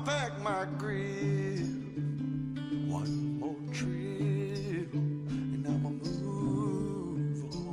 pack my grip, one more trip, and I'ma move on.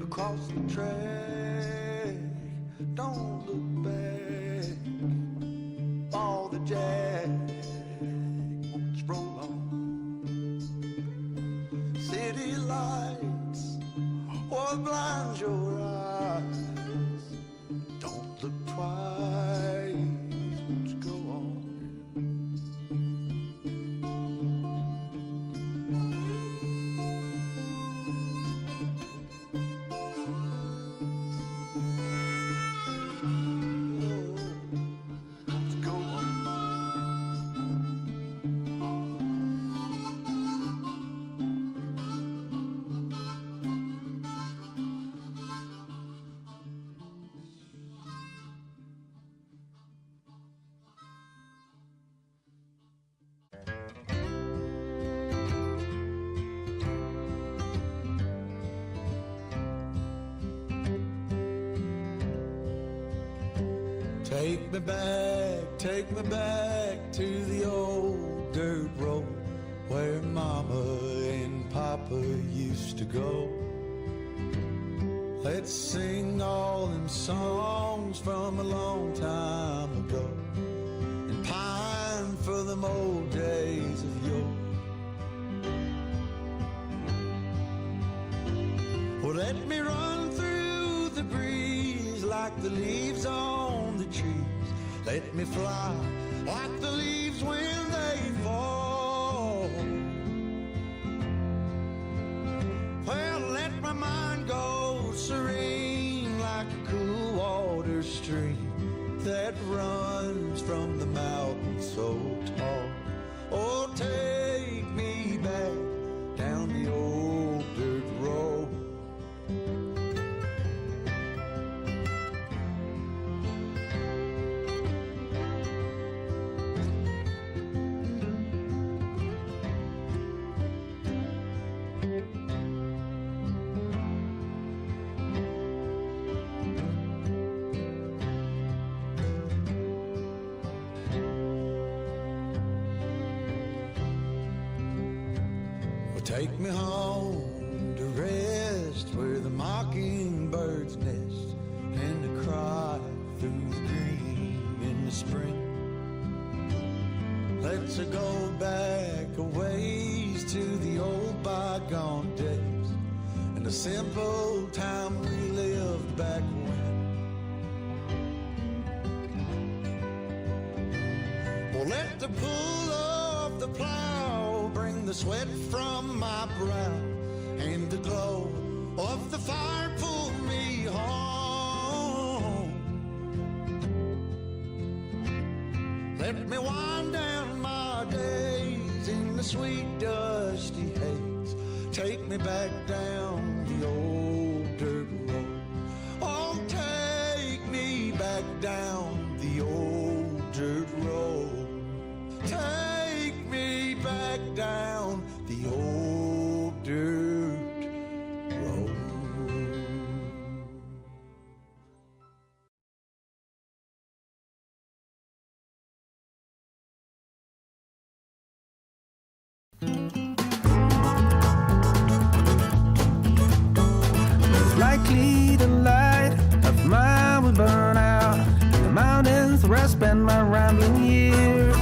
Across the track, don't look back. All the jack won't roll on. City lights, what blinds your eyes? Don't look twice, won't go on. Take me back to the old dirt road where Mama and Papa used to go. Let's sing all them songs from a long time ago and pine for them old days of yore. Well, let me run through the breeze like the leaves on the trees. Let me fly like the leaves when they fall. Well, let my mind go serene like a cool water stream that runs from the mountain so tall. Oh, take me back down the old dirt road. Take me home to rest where the mockingbirds nest and to cry through the green in the spring. Let's go back a ways to the old bygone days and the simple time we lived back when. Well, let the pull of the plow bring the sweat from my brow and the glow of the fire pull me home. Let me wind down my days in the sweet dusty haze. Take me back down the old dirt road. Oh, take me back down the old dirt road. Take me back down the old dirt road. It's likely the light of mine will burn out in the mountains where I spend my rambling years.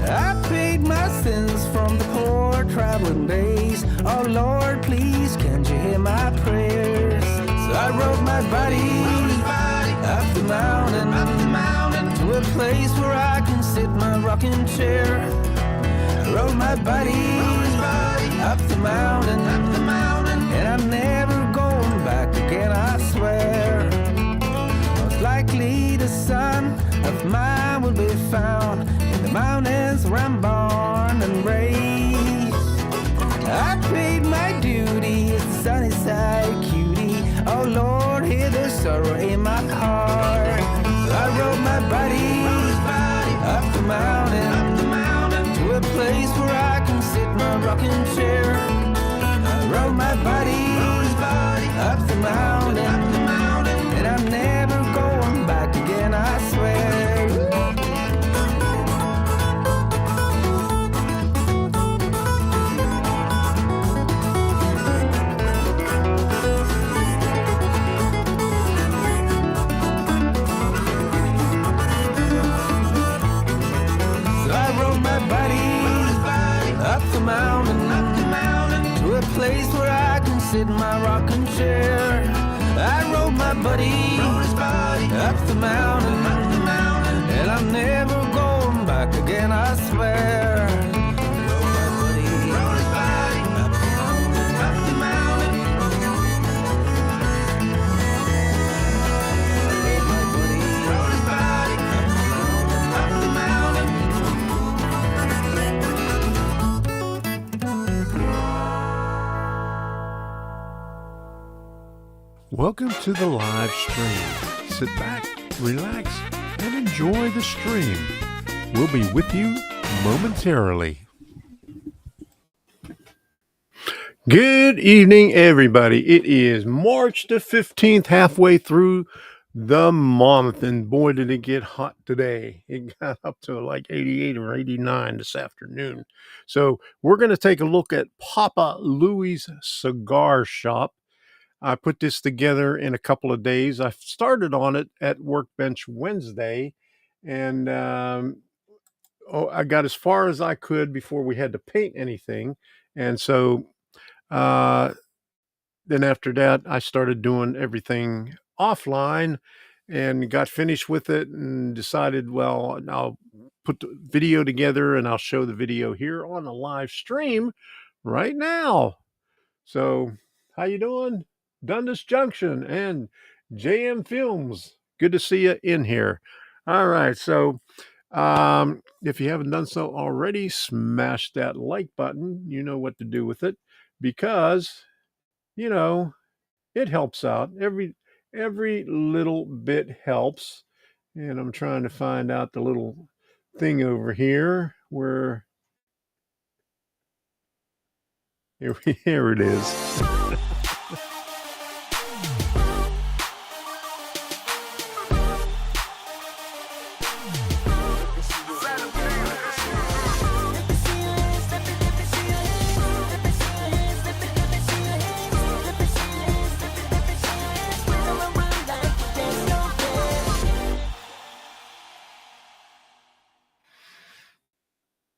I paid my sins from the poor traveling days. Oh Lord, please, can't you hear my prayers? So I rode my body up the mountain, to a place where I can sit my rocking chair. I rode my body up the mountain, and I'm never going back again. mine will be found in the mountains where I'm born and raised. I paid my duty as the sunny side cutie. Oh Lord, hear the sorrow in my heart. I rode my body up the mountain to a place where I can sit my rocking chair. I rode my body up the mountain, and I'm never going back again, I swear. To a place where I can sit in my rocking chair. I rode my buddy up the mountain, and I'm never going back again, I swear. Welcome to the live stream. Sit back, relax, and enjoy the stream. We'll be with you momentarily. Good evening, everybody. It is March the 15th, halfway through the month, and boy, did it get hot today. It got up to like 88 or 89 this afternoon. So we're going to take a look at Papa Louie's Cigar Shop. I put this together in a couple of days. I started on it at Workbench Wednesday, and I got as far as I could before we had to paint anything. And so then after that, I started doing everything offline and got finished with it and decided, well, I'll put the video together and I'll show the video here on a live stream right now. So how you doing? Dundas Junction and JM Films. Good to see you in here. All right. So if you haven't done so already, smash that like button. You know what to do with it because, you know, it helps out. Every little bit helps. And I'm trying to find out the little thing over here where here it is.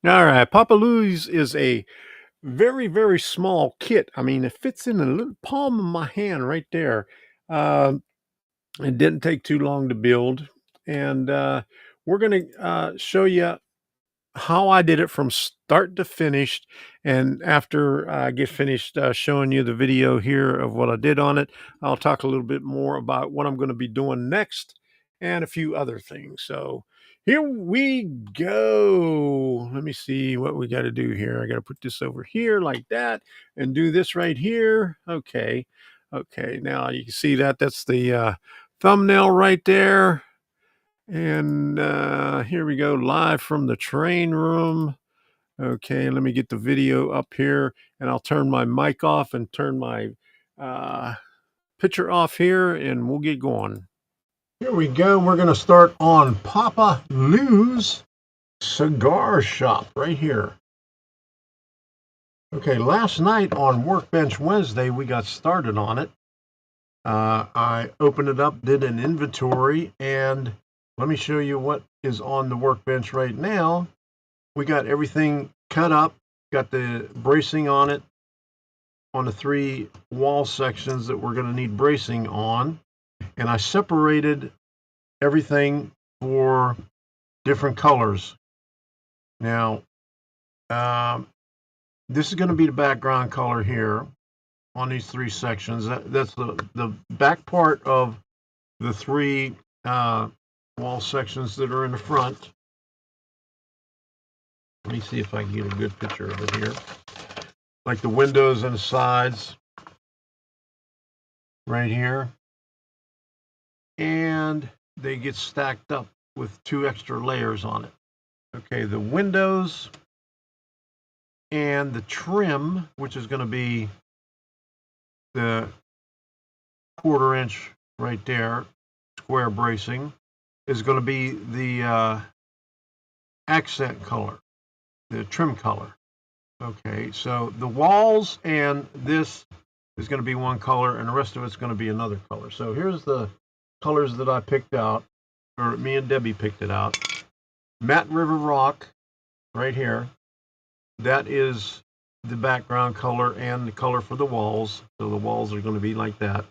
All right, Papa Louie's is a very, very small kit. I mean, it fits in the little palm of my hand right there. It didn't take too long to build, and we're going to show you how I did it from start to finish. And after I get finished showing you the video here of what I did on it, I'll talk a little bit more about what I'm going to be doing next and a few other things. So here we go. Let me see what we got to do here. I got to put this over here like that and do this right here. Okay. Okay. Now you can see that that's the thumbnail right there. And here we go, live from the train room. Okay, let me get the video up here, and I'll turn my mic off and turn my picture off here, and we'll get going. Here we go. We're going to start on Papa Louie's Cigar Shop right here. Okay, last night on Workbench Wednesday, we got started on it. I opened it up, did an inventory, and let me show you what is on the workbench right now. We got everything cut up, got the bracing on it on the 3 wall sections that we're going to need bracing on. And I separated everything for different colors. Now, this is going to be the background color here on these 3 sections. That's the back part of the 3 wall sections that are in the front. Let me see if I can get a good picture of it here. Like the windows and the sides right here. And they get stacked up with 2 extra layers on it. Okay, the windows and the trim, which is going to be the 1/4 inch right there, square bracing, is going to be the accent color, the trim color. Okay, so the walls and this is going to be one color, and the rest of it's going to be another color. So here's the colors that I picked out, or me and Debbie picked it out. Matte River Rock, right here. That is the background color and the color for the walls. So the walls are going to be like that.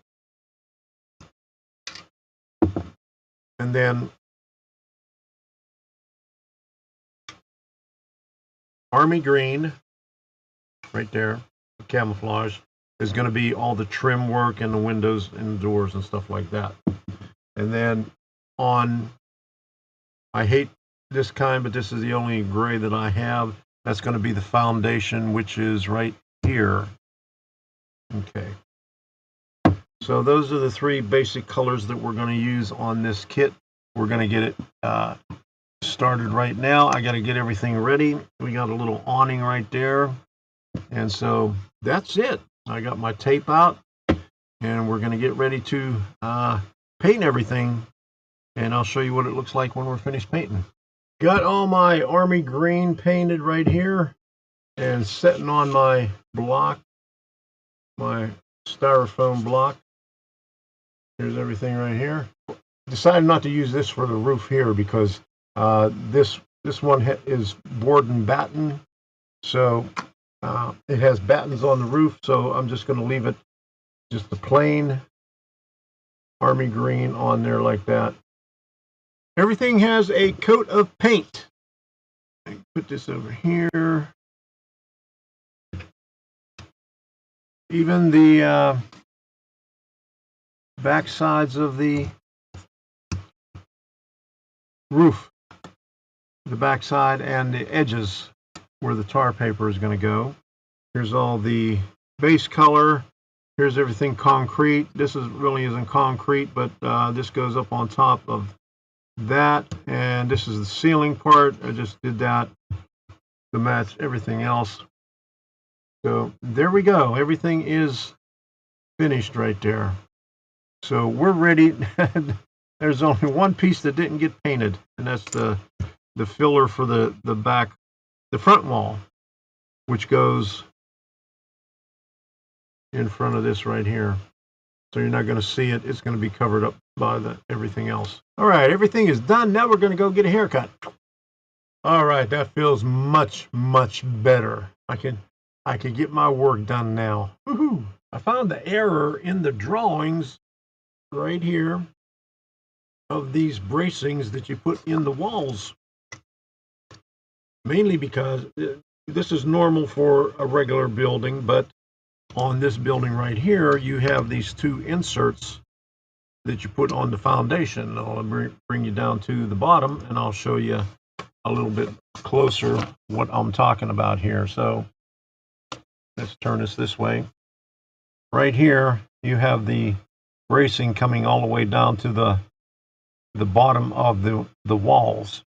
And then Army Green, right there, camouflage, is going to be all the trim work and the windows and the doors and stuff like that. And then on, I hate this kind, but this is the only gray that I have. That's going to be the foundation, which is right here. Okay. So those are the 3 basic colors that we're going to use on this kit. We're going to get it started right now. I got to get everything ready. We got a little awning right there. And so that's it. I got my tape out, and we're going to get ready to paint everything. And I'll show you what it looks like when we're finished painting. Got all my Army Green painted right here and setting on my block, my styrofoam block. Here's everything right here. Decided not to use this for the roof here because this one is board and batten. So it has battens on the roof, so I'm just going to leave it just the plain Army Green on there like that. Everything has a coat of paint. Put this over here. Even the back sides of the roof, the back side and the edges where the tar paper is going to go. Here's all the base color. Here's everything concrete. This really isn't concrete, but this goes up on top of that, and this is the ceiling part. I just did that to match everything else. So there we go. Everything is finished right there. So we're ready. There's only one piece that didn't get painted, and that's the filler for the back, the front wall, which goes in front of this right here. So you're not going to see it. It's going to be covered up by everything else. All right, everything is done. Now we're going to go get a haircut. All right, that feels much, much better. I can get my work done now. Woohoo! I found the error in the drawings right here of these bracings that you put in the walls. Mainly because this is normal for a regular building, but on this building right here, you have these 2 inserts that you put on the foundation. I'll bring you down to the bottom, and I'll show you a little bit closer what I'm talking about here. So let's turn this way. Right here, you have the bracing coming all the way down to the bottom of the walls.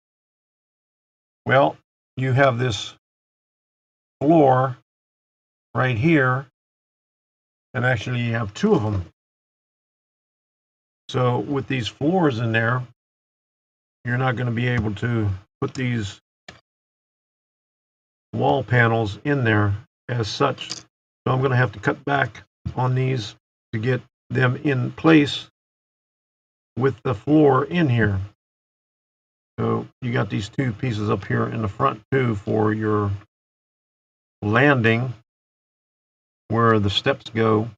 Well, you have this floor right here, and actually you have 2 of them. So with these floors in there, you're not going to be able to put these wall panels in there as such. So I'm going to have to cut back on these to get them in place with the floor in here. So you got these 2 pieces up here in the front too for your landing where the steps go.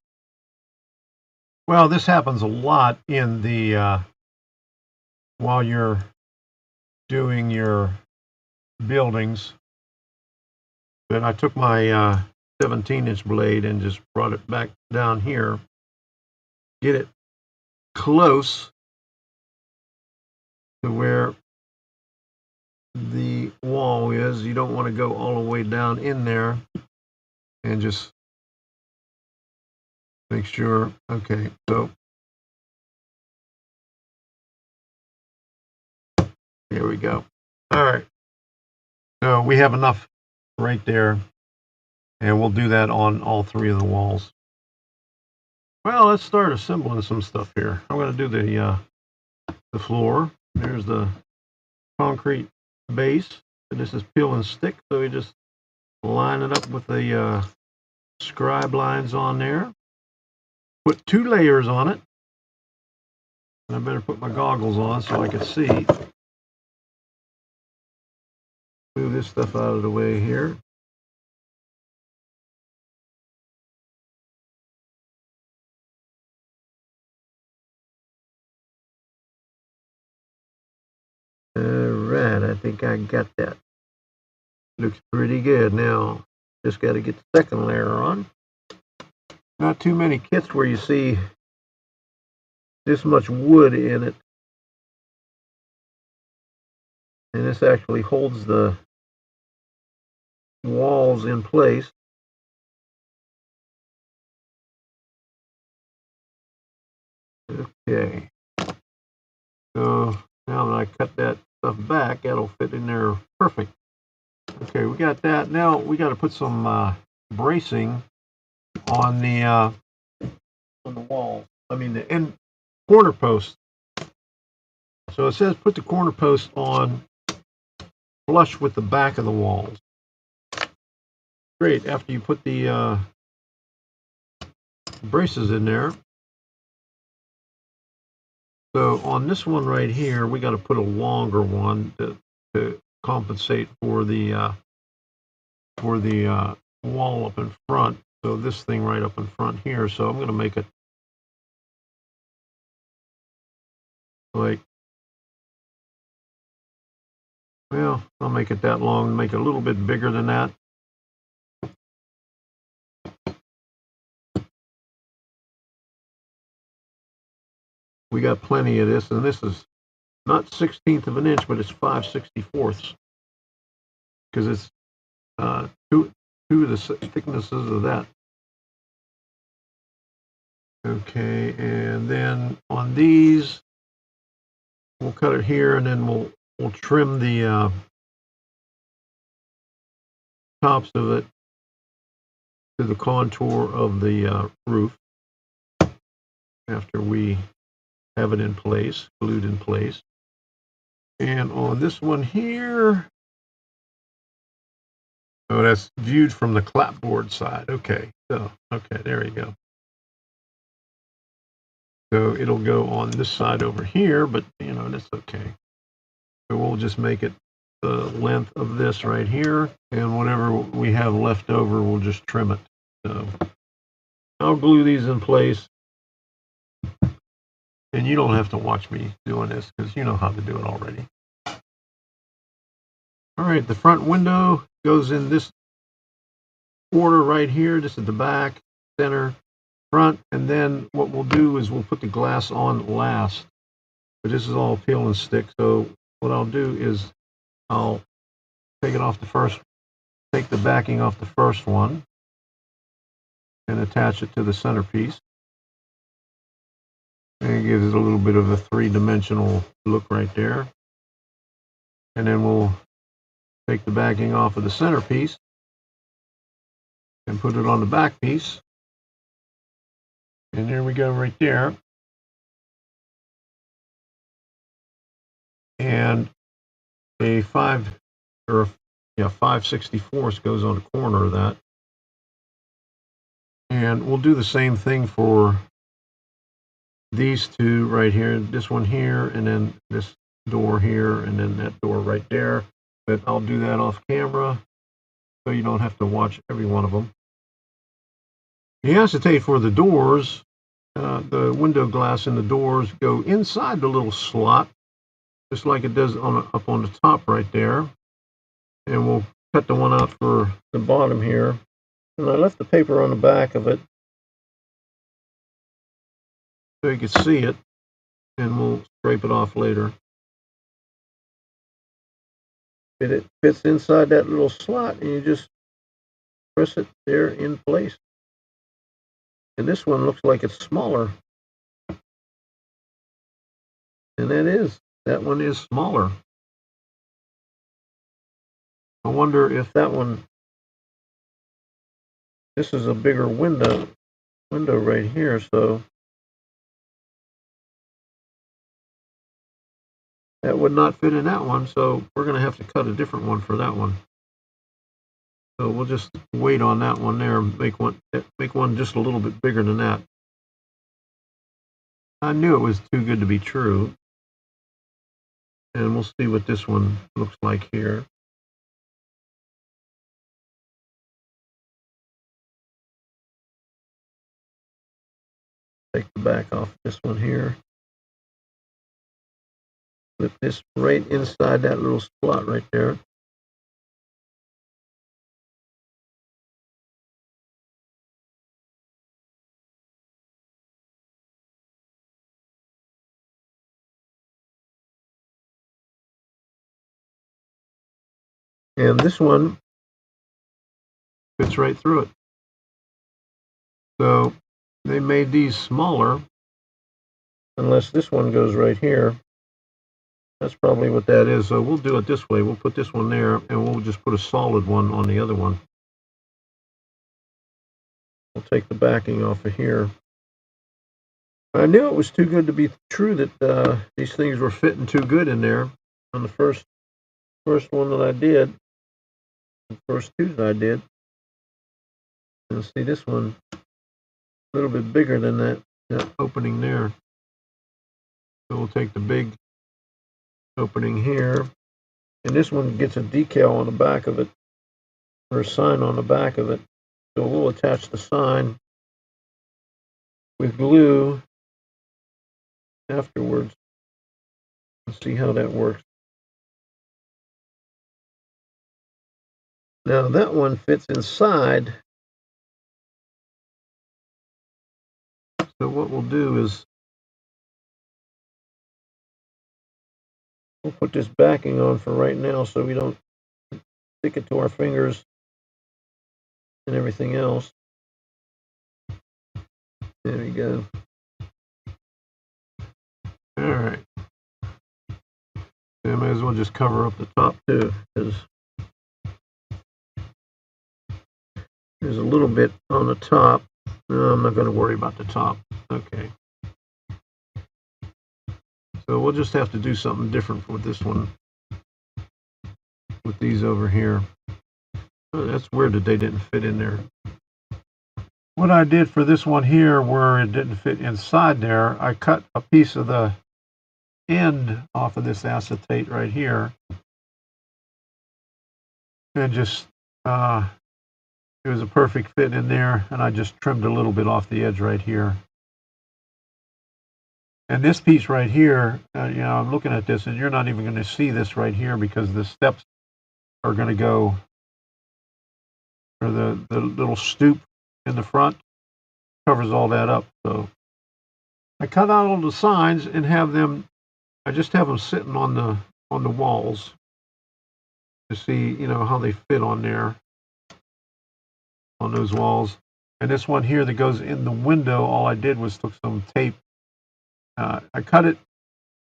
Well, this happens a lot in the while you're doing your buildings. But I took my 17-inch blade and just brought it back down here, get it close to where the wall is. You don't want to go all the way down in there, and just make sure. Okay, so here we go. All right, so we have enough right there, and we'll do that on all three of the walls. Well, let's start assembling some stuff here. I'm going to do the floor. There's the concrete base. This is peel and stick, so we just line it up with the scribe lines on there. Put 2 layers on it. And I better put my goggles on so I can see. Move this stuff out of the way here. Alright, I think I got that. Looks pretty good. Now, just got to get the second layer on. Not too many kits where you see this much wood in it. And this actually holds the walls in place. Okay. So now that I cut that stuff back, that'll fit in there perfect. Okay, we got that. Now we got to put some bracing on the wall. I mean the end corner post. So it says put the corner post on flush with the back of the walls. Great. After you put the braces in there. So on this one right here, we got to put a longer one to compensate for the wall up in front. So this thing right up in front here. So I'm going to make it like, well, I'll make it that long, make it a little bit bigger than that. We got plenty of this, and this is not 1/16 of an inch, but it's 5/64, because it's two of the thicknesses of that. Okay, and then on these, we'll cut it here, and then we'll trim the tops of it to the contour of the roof after we have it in place, glued in place. And on this one here, oh, that's viewed from the clapboard side. Okay, so, okay, there you go. So it'll go on this side over here, but, you know, that's okay. So we'll just make it the length of this right here, and whatever we have left over, we'll just trim it. So I'll glue these in place. And you don't have to watch me doing this, because you know how to do it already. All right, the front window goes in this order right here. This is the back, center, front, and then what we'll do is we'll put the glass on last. But this is all peel and stick, so what I'll do is I'll take it off the first, take the backing off the first one and attach it to the centerpiece. And it gives it a little bit of a 3-dimensional look right there. And then we'll take the backing off of the centerpiece and put it on the back piece. And there we go right there. And a 5/64 goes on the corner of that. And we'll do the same thing for these two right here, this one here, and then this door here, and then that door right there. But I'll do that off camera, so you don't have to watch every one of them. The acetate for the doors, the window glass in the doors go inside the little slot, just like it does up on the top right there. And we'll cut the one out for the bottom here. And I left the paper on the back of it, so you can see it, and we'll scrape it off later. It fits inside that little slot, and you just press it there in place. And this one looks like it's smaller. And that one is smaller. I wonder if that one, this is a bigger window right here, so that would not fit in that one, so we're going to have to cut a different one for that one. So we'll just wait on that one there, make one just a little bit bigger than that. I knew it was too good to be true. And we'll see what this one looks like here. Take the back off this one here. Flip this right inside that little slot right there. And this one fits right through it. So they made these smaller, unless this one goes right here. That's probably what that is. So we'll do it this way. We'll put this one there, and we'll just put a solid one on the other one. We'll take the backing off of here. I knew it was too good to be true that these things were fitting too good in there on the first one that I did. The first two that I did. And see this one a little bit bigger than that opening there. So we'll take the big opening here, and this one gets a decal on the back of it, or a sign on the back of it. So we'll attach the sign with glue afterwards and see how that works. Now that one fits inside. So what we'll do is we'll put this backing on for right now so we don't stick it to our fingers and everything else. There we go. All right. I might as well just cover up the top too, because there's a little bit on the top. No, I'm not going to worry about the top. Okay. So we'll just have to do something different with this one, with these over here. Oh, that's weird that they didn't fit in there. What I did for this one here, where it didn't fit inside there, I cut a piece of the end off of this acetate right here, and just it was a perfect fit in there, and I just trimmed a little bit off the edge right here. And this piece right here, I'm looking at this, and you're not even going to see this right here because the steps are going to go, or the little stoop in the front covers all that up. So I cut out all the signs and I just have them sitting on the walls to see, how they fit on there, on those walls. And this one here that goes in the window, all I did was took some tape. I cut it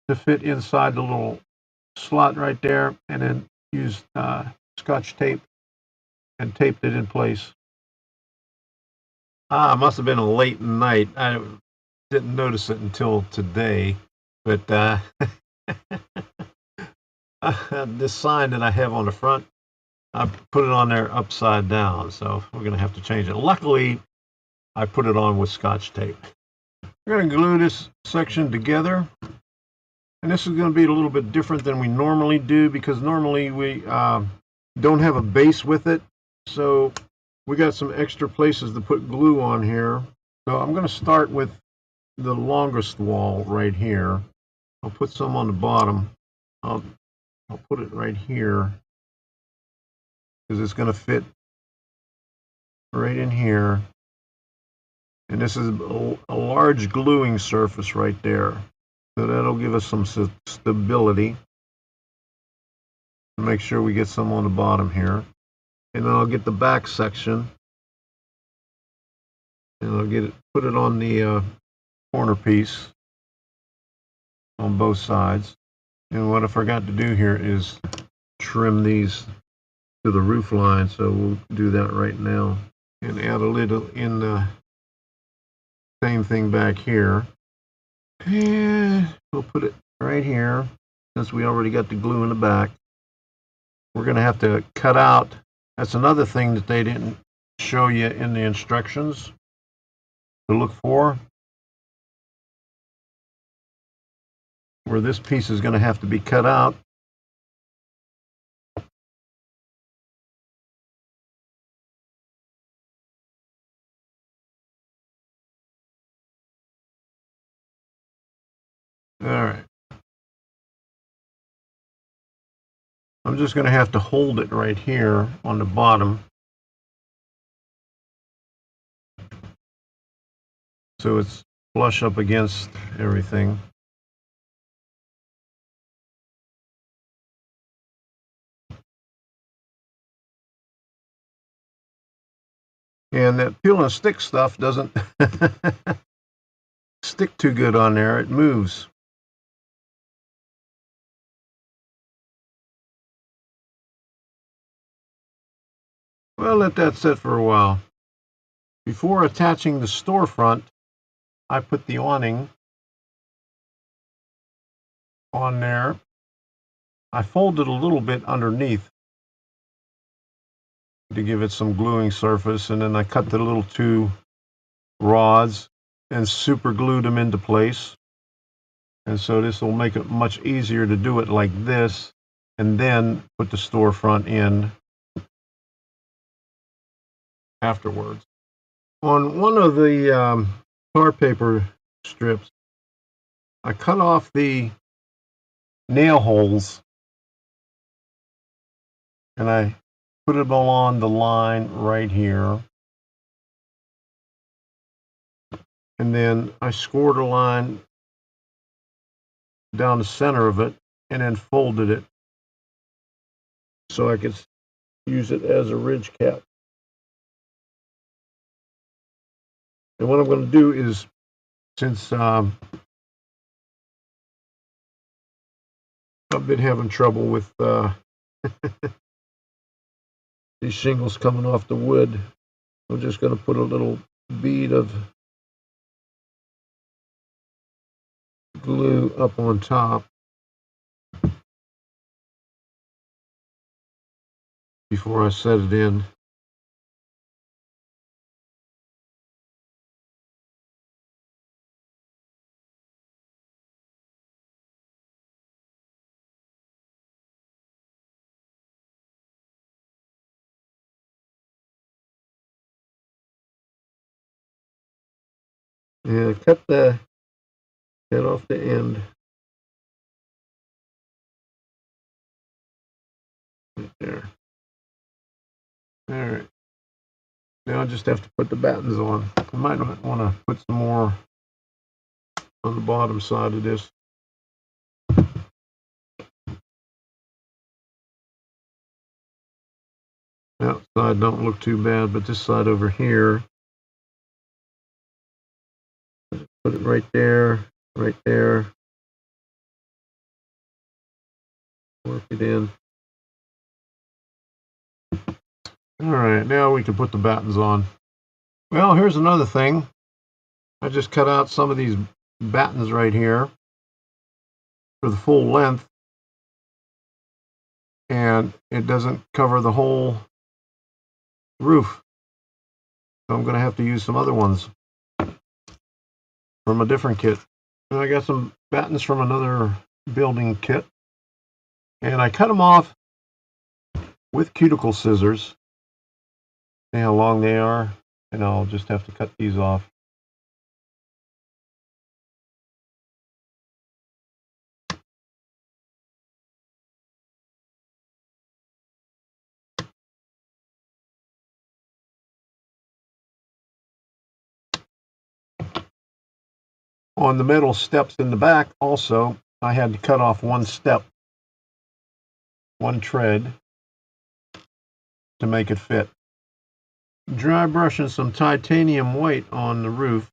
to fit inside the little slot right there, and then used Scotch tape and taped it in place. It must have been a late night. I didn't notice it until today, but this sign that I have on the front, I put it on there upside down, so we're going to have to change it. Luckily, I put it on with Scotch tape. We're going to glue this section together, and this is going to be a little bit different than we normally do, because normally we don't have a base with it, so we got some extra places to put glue on here. So I'm going to start with the longest wall right here. I'll put some on the bottom. I'll put it right here because it's going to fit right in here. And this is a large gluing surface right there. So that'll give us some stability. Make sure we get some on the bottom here. And then I'll get the back section. And I'll put it on the corner piece on both sides. And what I forgot to do here is trim these to the roof line, so we'll do that right now. And add a little in the same thing back here. And we'll put it right here, since we already got the glue in the back. We're going to have to cut out. That's another thing that they didn't show you in the instructions to look for. Where this piece is going to have to be cut out. All right. I'm just going to have to hold it right here on the bottom, so it's flush up against everything. And that peel and stick stuff doesn't stick too good on there. It moves. Well, let that sit for a while. Before attaching the storefront, I put the awning on there. I folded a little bit underneath to give it some gluing surface, and then I cut the little 2 rods and super glued them into place. And so this will make it much easier to do it like this, and then put the storefront in afterwards. On one of the tar paper strips, I cut off the nail holes and I put it along the line right here. And then I scored a line down the center of it and then folded it so I could use it as a ridge cap. And what I'm going to do is, since I've been having trouble with these shingles coming off the wood, I'm just going to put a little bead of glue up on top before I set it in. And cut off the end right there. All right. Now I just have to put the battens on. I might want to put some more on the bottom side of this. Outside don't look too bad, but this side over here, put it right there, right there. Work it in. All right, now we can put the battens on. Well, here's another thing. I just cut out some of these battens right here for the full length, and it doesn't cover the whole roof. So I'm going to have to use some other ones from a different kit. And I got some battens from another building kit, and I cut them off with cuticle scissors. See how long they are? And I'll just have to cut these off. On the metal steps in the back also, I had to cut off one step one tread to make it fit. Dry brushing some titanium white on the roof.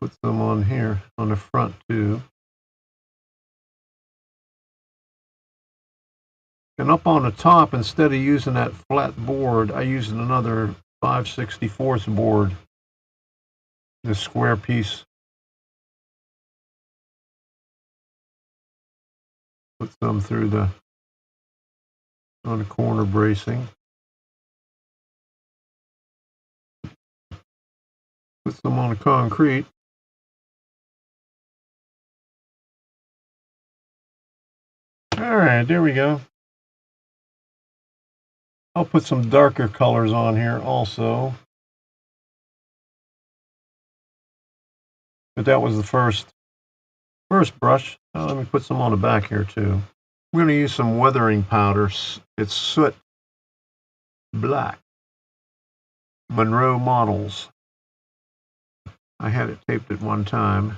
Put some on here on the front too. And up on the top, instead of using that flat board, I used another 5/64 board, this square piece. Put some through on the corner bracing. Put some on the concrete. All right, there we go. I'll put some darker colors on here also. But that was the first brush. Let me put some on the back here too. I'm going to use some weathering powder. It's soot black. Monroe Models. I had it taped at one time.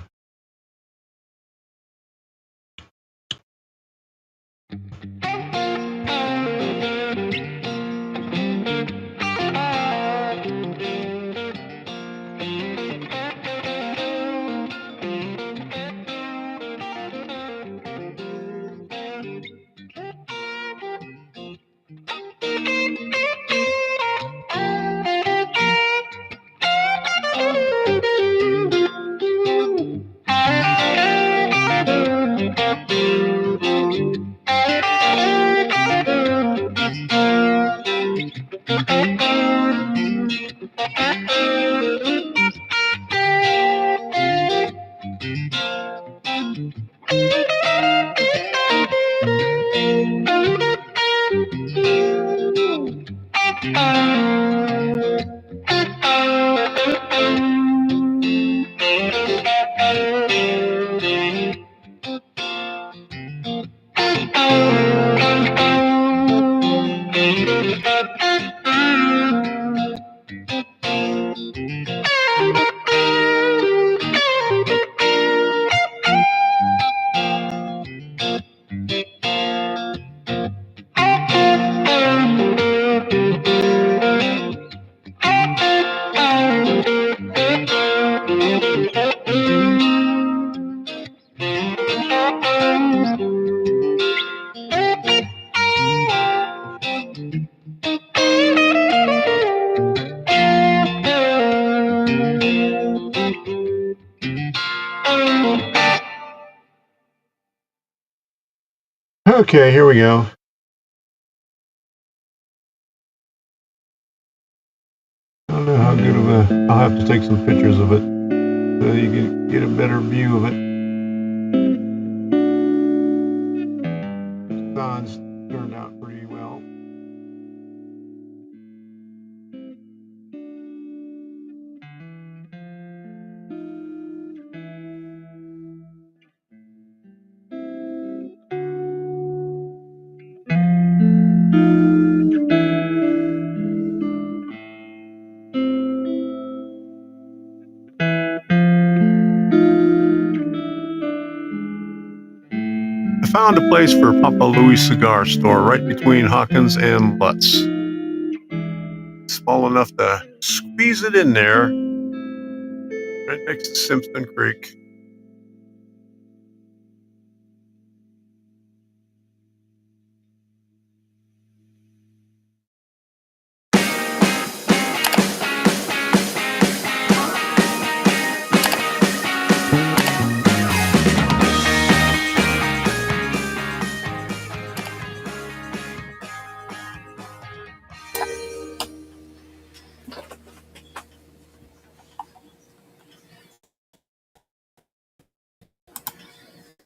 Okay, here we go. I don't know how good of a... I'll have to take some pictures of it so you can get a better view of it. The designs turned out pretty well. I found a place for Papa Louie Cigar Store right between Hawkins and Lutz. It's small enough to squeeze it in there right next to Simpson Creek.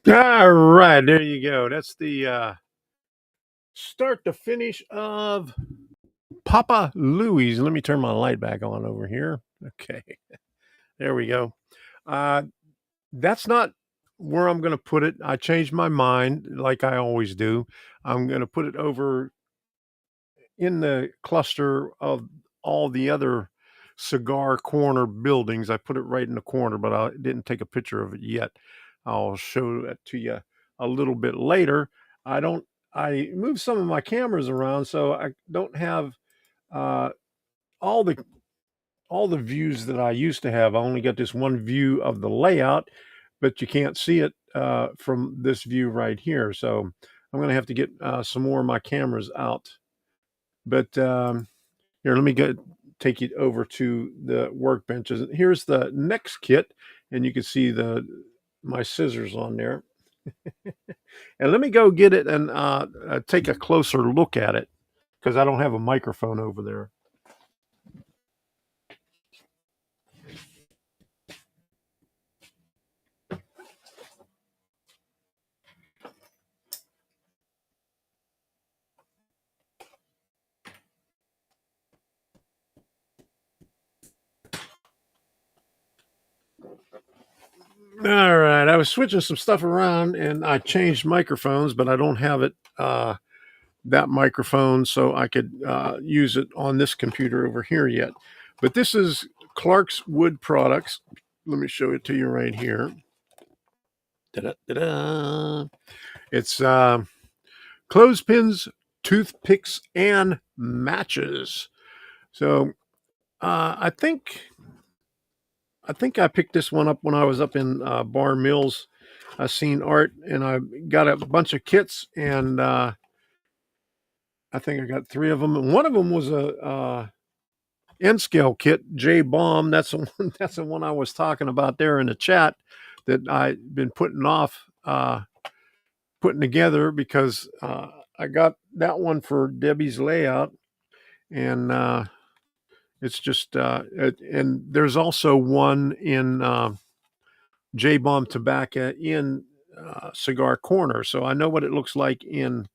All right, there you go. That's the start to finish of Papa Louie's. Let me turn my light back on over here. Okay, there we go. That's not where I'm going to put it. I changed my mind like I always do. I'm going to put it over in the cluster of all the other Cigar corner buildings. I put it right in the corner, but I didn't take a picture of it yet. I'll show it to you a little bit later. I moved some of my cameras around, so I don't have uh, all the views that I used to have. I only got this one view of the layout, but you can't see it from this view right here. So I'm going to have to get some more of my cameras out. But here, let me take you over to the workbenches. Here's the next kit, and you can see my scissors on there. And let me go get it and take a closer look at it, because I don't have a microphone over there. All right, I was switching some stuff around and I changed microphones, but I don't have it that microphone, so I could use it on this computer over here yet. But this is Clark's Wood Products. Let me show it to you right here. Da-da-da-da. It's clothespins, toothpicks, and matches. So I think I picked this one up when I was up in Bar Mills. I seen Art, and I got a bunch of kits, and I think I got 3 of them. And one of them was a N scale kit, J Bomb. That's the one. That's the one I was talking about there in the chat that I've been putting off putting together, because I got that one for Debbie's layout, and it's just and there's also one in J Bomb Tobacco in Cigar Corner, so I know what it looks like in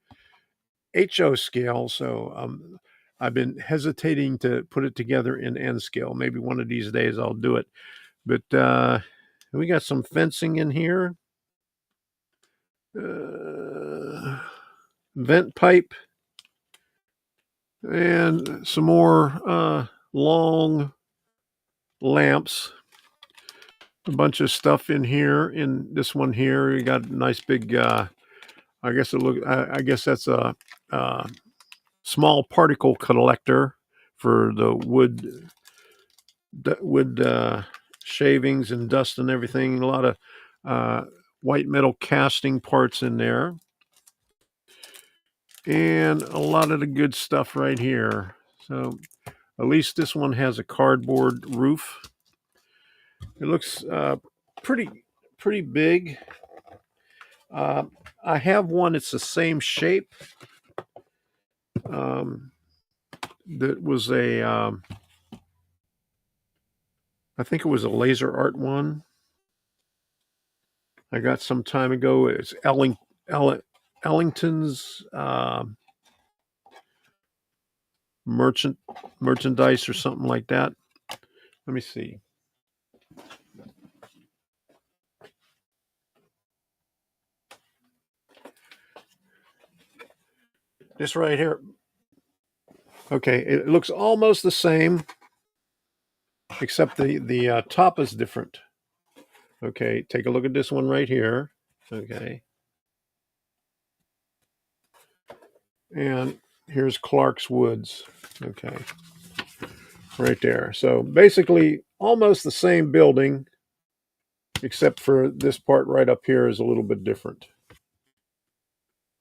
HO scale. So I've been hesitating to put it together in N scale. Maybe one of these days I'll do it. But we got some fencing in here. Vent pipe. And some more long lamps. A bunch of stuff in here. In this one here, you got a nice big, I guess that's a small particle collector for the wood shavings and dust and everything. A lot of white metal casting parts in there, and a lot of the good stuff right here. So at least this one has a cardboard roof. It looks pretty big. I have one. It's the same shape. That was I think it was a laser art one I got some time ago. It's Ellington's merchandise or something like that. Let me see. This right here. Okay, it looks almost the same, except the top is different. Okay, take a look at this one right here. Okay. And here's Clark's Woods. Okay. Right there. So basically almost the same building, except for this part right up here is a little bit different.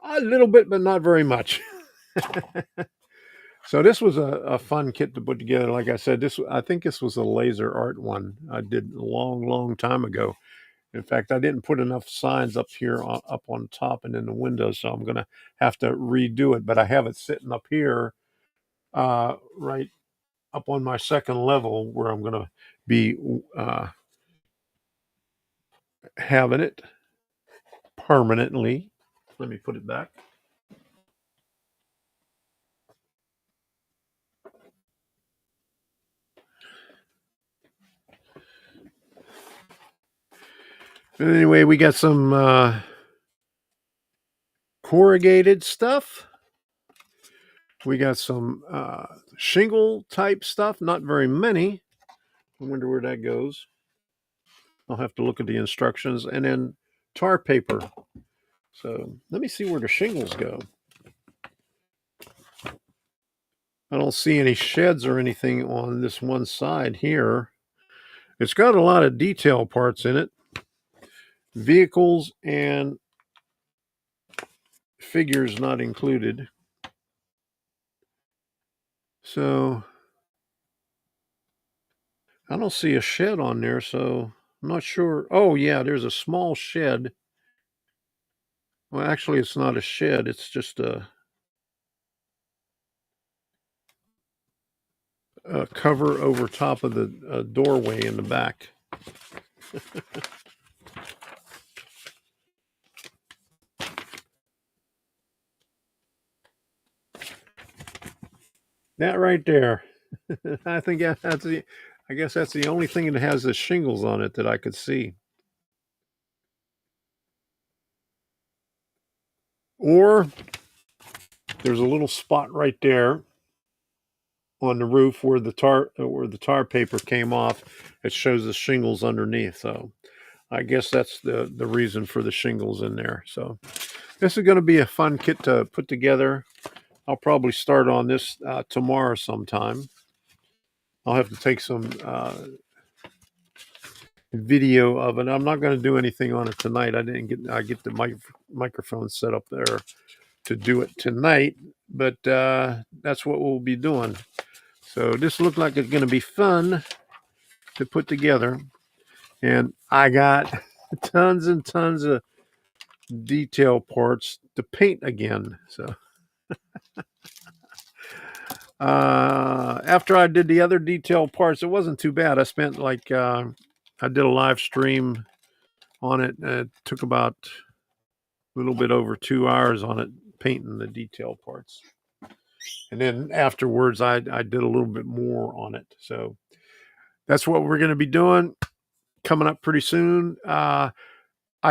A little bit, but not very much. So this was a fun kit to put together. Like I said, I think this was a laser art one I did a long time ago. In fact, I didn't put enough signs up here up on top and in the windows, so I'm going to have to redo it. But I have it sitting up here, right up on my second level, where I'm going to be having it permanently. Let me put it back. Anyway, we got some corrugated stuff. We got some shingle type stuff, not very many. I wonder where that goes. I'll have to look at the instructions. And then tar paper. So let me see where the shingles go. I don't see any sheds or anything on this one side here. It's got a lot of detail parts in it. Vehicles and figures not included. So I don't see a shed on there, so I'm not sure. Oh, yeah, there's a small shed. Well, actually, it's not a shed. It's just a cover over top of the doorway in the back. That right there. I think that's the. I guess that's the only thing that has the shingles on it that I could see. Or there's a little spot right there on the roof where the tar paper came off. It shows the shingles underneath. So I guess that's the reason for the shingles in there. So this is going to be a fun kit to put together. I'll probably start on this tomorrow sometime. I'll have to take some video of it. I'm not going to do anything on it tonight. I get the microphone set up there to do it tonight, but that's what we'll be doing. So this looked like it's going to be fun to put together, and I got tons and tons of detail parts to paint again. So after I did the other detail parts, it wasn't too bad. I spent I did a live stream on it. It took about a little bit over 2 hours on it, painting the detail parts. And then afterwards, I did a little bit more on it. So that's what we're going to be doing coming up pretty soon. I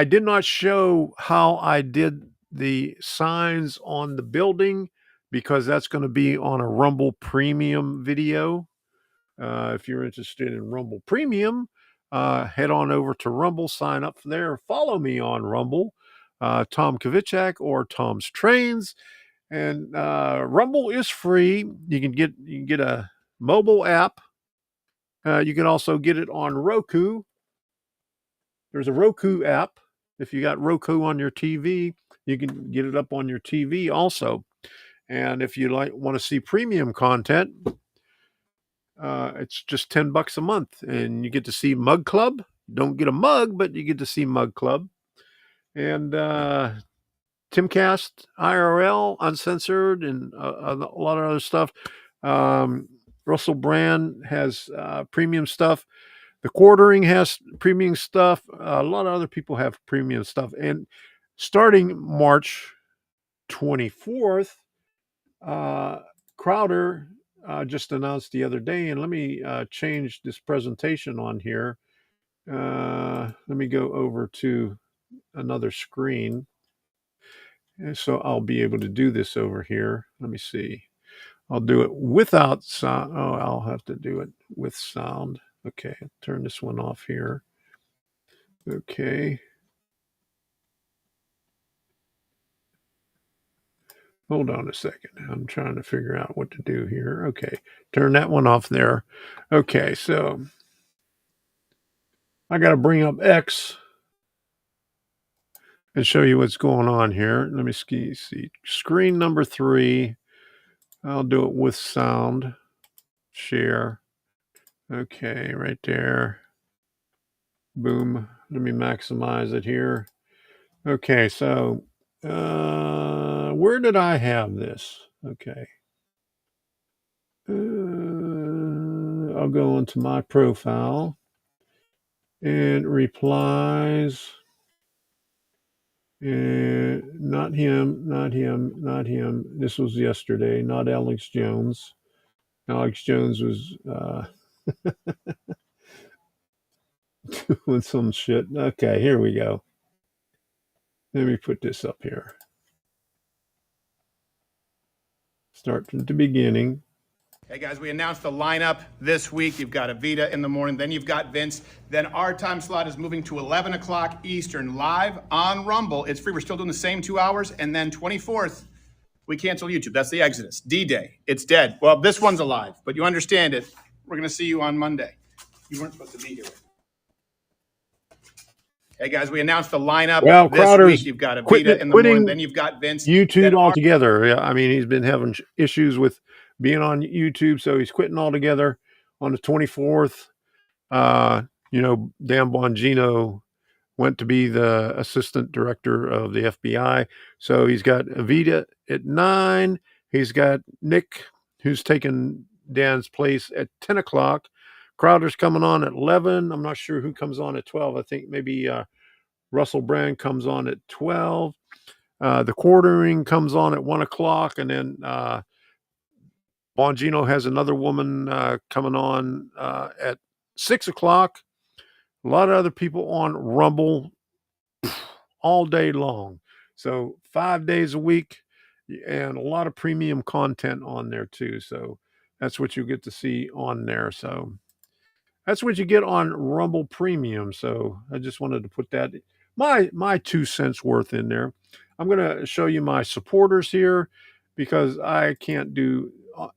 did not show how I did the signs on the building because that's going to be on a Rumble Premium video. If you're interested in Rumble Premium, head on over to Rumble, sign up there, follow me on Rumble, Tom Kovichak or Tom's Trains. And Rumble is free. You can get a mobile app. You can also get it on Roku. There's a Roku app. If you got Roku on your TV, you can get it up on your TV also. And if you want to see premium content, it's just $10 a month, and you get to see Mug Club. Don't get a mug, but you get to see Mug Club. And Timcast, IRL, Uncensored, and a lot of other stuff. Russell Brand has premium stuff. The Quartering has premium stuff. A lot of other people have premium stuff. And starting March 24th, Crowder just announced the other day, and let me change this presentation on here. Let me go over to another screen. And so I'll be able to do this over here. Let me see. I'll do it without sound. Oh, I'll have to do it with sound. Okay, turn this one off here. Okay. Hold on a second. I'm trying to figure out what to do here. Okay, turn that one off there. Okay, so I got to bring up X and show you what's going on here. Let me see. Screen number 3. I'll do it with sound. Share. Okay, right there. Boom. Let me maximize it here. Okay, so where did I have this? Okay. I'll go into my profile and replies. And not him. This was yesterday, not Alex Jones. Alex Jones was doing some shit. Okay, here we go. Let me put this up here. Start from the beginning. Hey guys, we announced the lineup this week. You've got Avita in the morning, then you've got Vince. Then our time slot is moving to 11 o'clock Eastern, live on Rumble. It's free. We're still doing the same 2 hours. And then 24th, we cancel YouTube. That's the Exodus. D-Day. It's dead. Well, this one's alive, but you understand it. We're going to see you on Monday. You weren't supposed to be here. Hey guys, we announced the lineup this Crowder's week. You've got Avita in the morning, then you've got Vince. YouTube altogether. Yeah, I mean, he's been having issues with being on YouTube, so he's quitting altogether on the 24th. Dan Bongino went to be the assistant director of the FBI. So he's got Avita at 9. He's got Nick, who's taking Dan's place at 10 o'clock. Crowder's coming on at 11. I'm not sure who comes on at 12. I think maybe Russell Brand comes on at 12. The quartering comes on at 1 o'clock. And then Bongino has another woman coming on at 6 o'clock. A lot of other people on Rumble all day long. So 5 days a week and a lot of premium content on there too. So that's what you get to see on there. So that's what you get on Rumble Premium. So I just wanted to put that, my 2 cents worth in there. I'm going to show you my supporters here because I can't do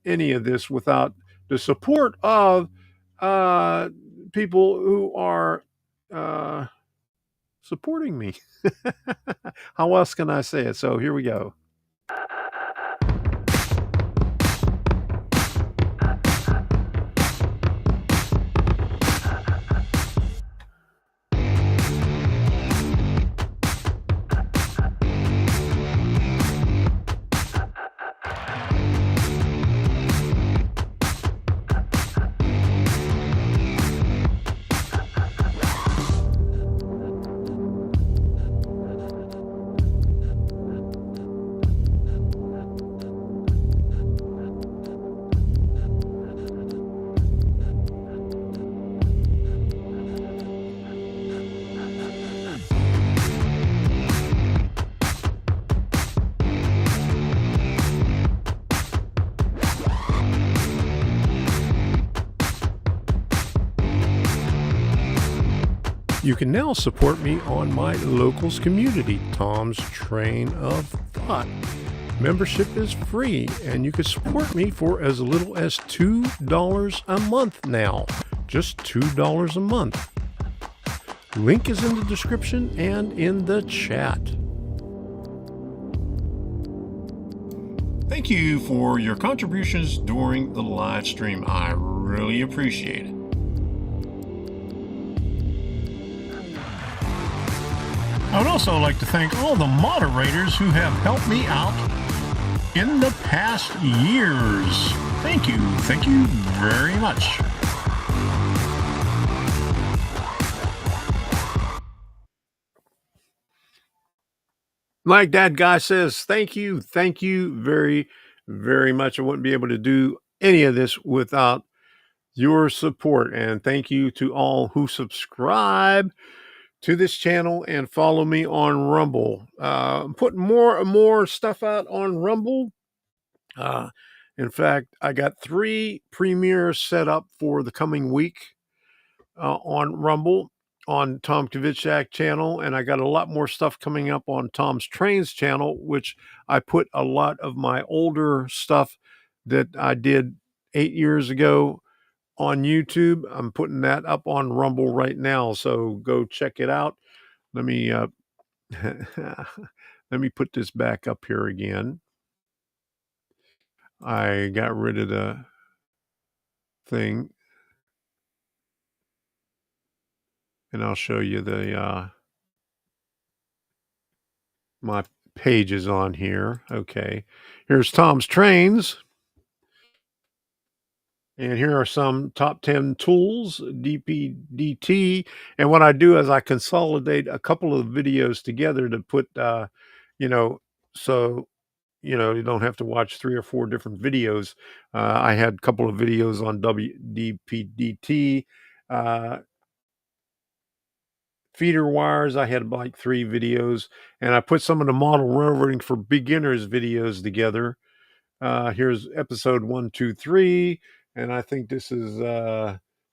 any of this without the support of people who are supporting me. How else can I say it? So here we go. You can now support me on my locals community, Tom's Train of Thought. Membership is free, and you can support me for as little as $2 a month now. Just $2 a month. Link is in the description and in the chat. Thank you for your contributions during the live stream. I really appreciate it. I would also like to thank all the moderators who have helped me out in the past years. Thank you. Thank you very much. Like that guy says, thank you very, very much. I wouldn't be able to do any of this without your support. And thank you to all who subscribe to this channel and follow me on Rumble. I'm putting more and more stuff out on Rumble. In fact, I got 3 premieres set up for the coming week on Rumble, on Tom Kvitchak channel, and I got a lot more stuff coming up on Tom's Trains channel, which I put a lot of my older stuff that I did 8 years ago on YouTube. I'm putting that up on Rumble right now, so go check it out. Let me let me put this back up here again. I got rid of the thing, and I'll show you the my pages on here. Okay, here's Tom's Trains. And here are some top 10 tools, DPDT. And what I do is I consolidate a couple of videos together to put, so, you don't have to watch 3 or 4 different videos. I had a couple of videos on DPDT, feeder wires. I had like 3 videos, and I put some of the model railroading for beginners videos together. Here's episode 1, 2, 3, and I think this is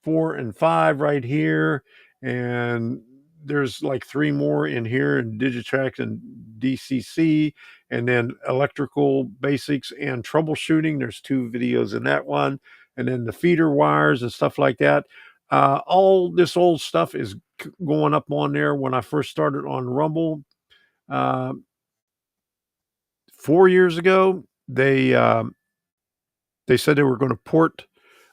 4 and 5 right here. And there's like 3 more in here in Digitrax and DCC, and then electrical basics and troubleshooting. There's 2 videos in that one, and then the feeder wires and stuff like that. All this old stuff is going up on there. When I first started on Rumble 4 years ago, they said they were going to port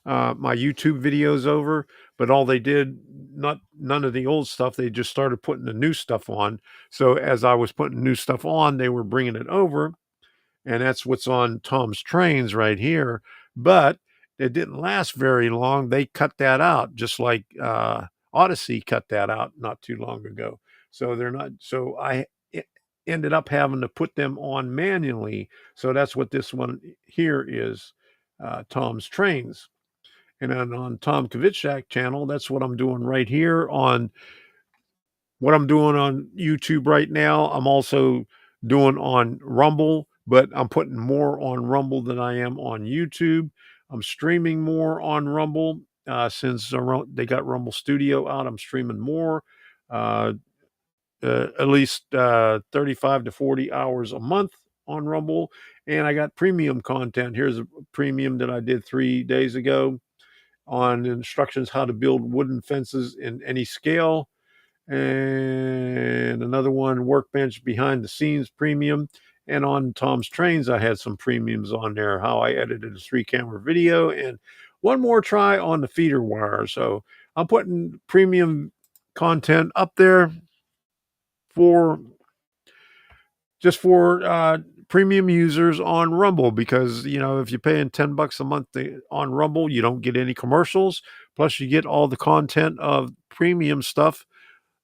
my YouTube videos over, but all they did, none of the old stuff. They just started putting the new stuff on. So as I was putting new stuff on, they were bringing it over, and that's what's on Tom's Trains right here. But it didn't last very long. They cut that out, just like Odyssey cut that out not too long ago. So they're not. So I ended up having to put them on manually. So that's what this one here is, Tom's Trains. And then on Tom Kvitschak channel, that's what I'm doing right here on what I'm doing on YouTube right now. I'm also doing on Rumble, but I'm putting more on Rumble than I am on YouTube. I'm streaming more on Rumble since they got Rumble Studio out. I'm streaming more, at least 35 to 40 hours a month on Rumble. And I got premium content. Here's a premium that I did 3 days ago on instructions how to build wooden fences in any scale. And another one, workbench behind the scenes premium. And on Tom's Trains, I had some premiums on there, how I edited a 3-camera video, and one more try on the feeder wire. So I'm putting premium content up there for premium users on Rumble, because if you're paying $10 a month on Rumble, you don't get any commercials, plus you get all the content of premium stuff.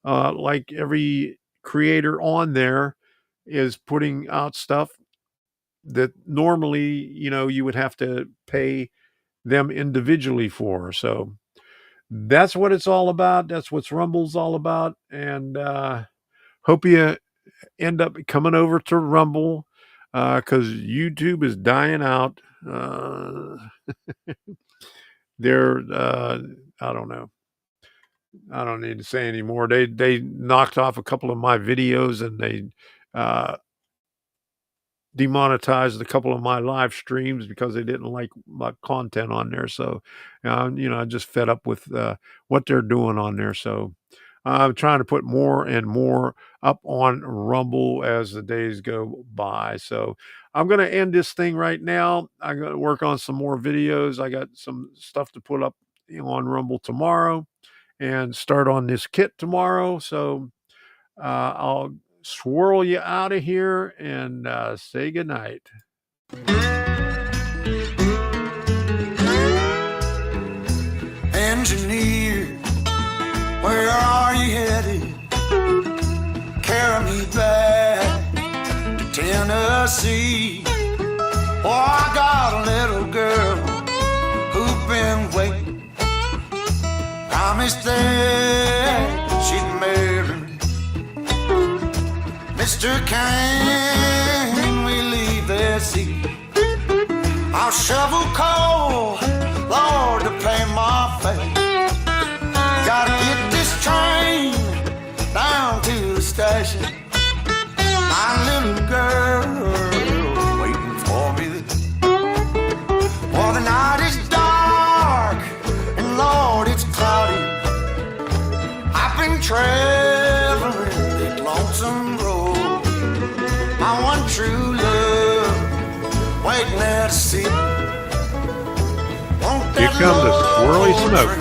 Like every creator on there is putting out stuff that normally you would have to pay them individually for. So that's what it's all about. That's what Rumble's all about. And hope you end up coming over to Rumble, because YouTube is dying out. They're I don't know. I don't need to say anymore. They knocked off a couple of my videos, and they demonetized a couple of my live streams because they didn't like my content on there. So, I just fed up with what they're doing on there. So I'm trying to put more and more up on Rumble as the days go by. So I'm going to end this thing right now. I'm going to work on some more videos. I got some stuff to put up on Rumble tomorrow and start on this kit tomorrow. So I'll swirl you out of here and say goodnight. Engineer, where are you headed? Carry me back to Tennessee. Oh, I got a little girl who's been waiting. Promised that she'd marry me. Mister, can we leave this seat? I'll shovel coal, Lord, to pay my fare. Gotta get this train down to the station. My little girl waiting for me there. Well, the night is dark and Lord, it's cloudy. I've been traveling that lonesome road. My one true love waiting at the city. Here comes the swirly smoke.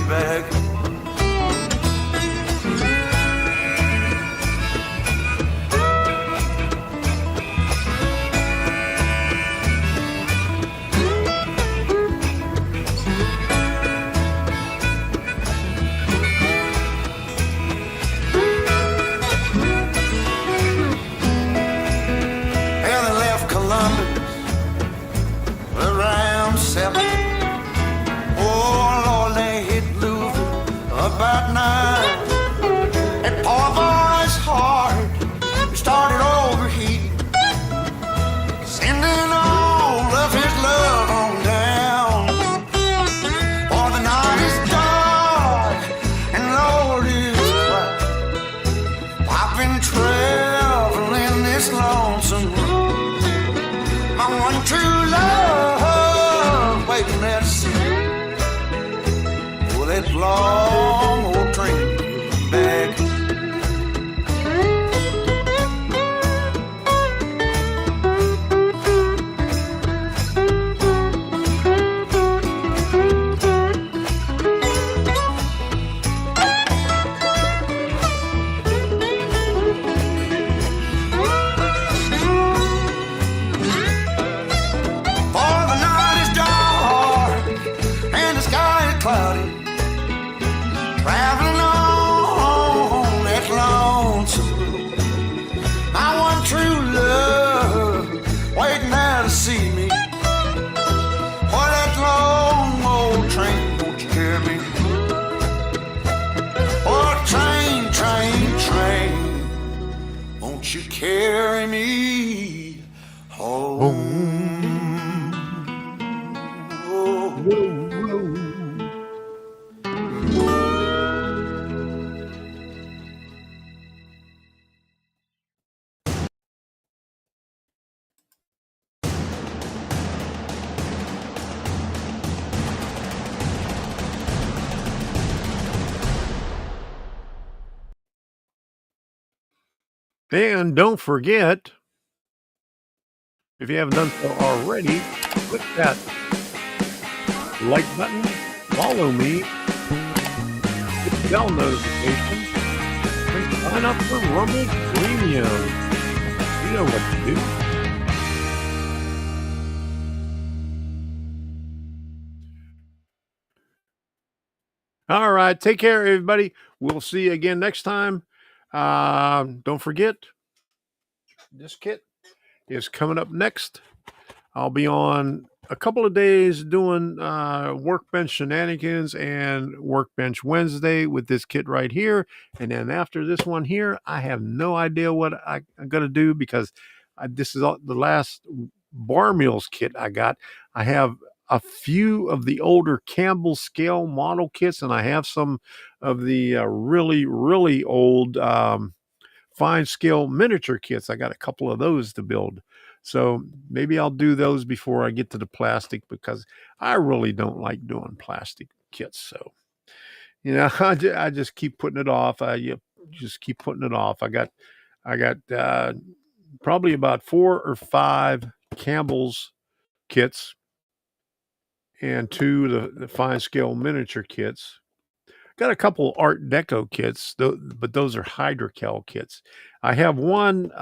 Back. And they left Columbus around 7. Oh Lord, they hit Louie. My one true love waiting there to see me. Oh, that long old train back. Cloudy, traveling on that lonesome road. My one true love waiting there to see me. For that long old train, won't you carry me? Oh, train, train, train, won't you carry me home? And don't forget, if you haven't done so already, click that like button, follow me, hit the bell notification, and sign up for Rumble Premium. You know what to do. All right, take care, everybody. We'll see you again next time. Don't forget, this kit is coming up next. I'll be on a couple of days doing Workbench Shenanigans and Workbench Wednesday with this kit right here. And then after this one here, I have no idea what I'm going to do because this is the last Bar Mills kit I got. I have a few of the older Campbell scale model kits, and I have some of the really, really old fine scale miniature kits. I got a couple of those to build. So maybe I'll do those before I get to the plastic because I really don't like doing plastic kits. So, I just keep putting it off. You just keep putting it off. I got probably about 4 or 5 Campbell's kits and 2 the fine scale miniature kits. Got a couple Art Deco kits, but those are Hydrocal kits. I have one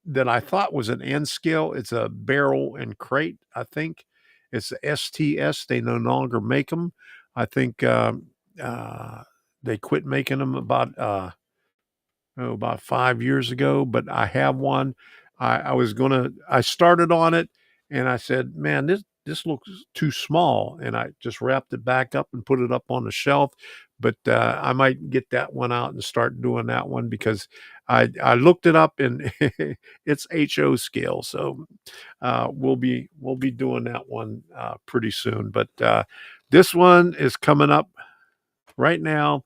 that I thought was an N scale. It's a barrel and crate, I think. It's the STS. They no longer make them. I think they quit making them about 5 years ago, but I have one. I started on it and I said, man, this looks too small. And I just wrapped it back up and put it up on the shelf. But I might get that one out and start doing that one because I looked it up and it's HO scale. So we'll be doing that one pretty soon. But this one is coming up right now.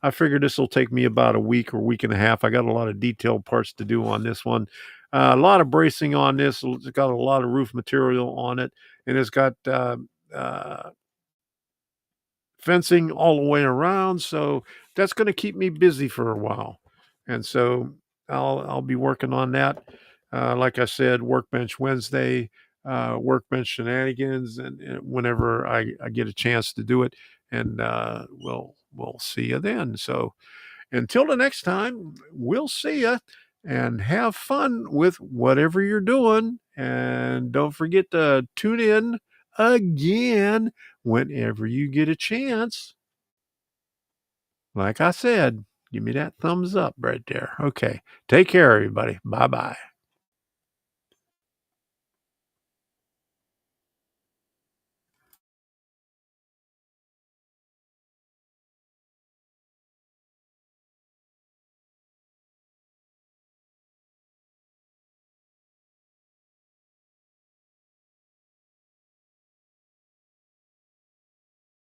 I figured this will take me about a week or week and a half. I got a lot of detailed parts to do on this one. A lot of bracing on this. It's got a lot of roof material on it, and it's got fencing all the way around. So that's going to keep me busy for a while. And so I'll be working on that. Like I said, Workbench Wednesday, Workbench Shenanigans, and whenever I get a chance to do it, and we'll see you then. So until the next time, we'll see you and have fun with whatever you're doing. And don't forget to tune in again whenever you get a chance. Like I said, give me that thumbs up right there. Okay. Take care, everybody. Bye-bye.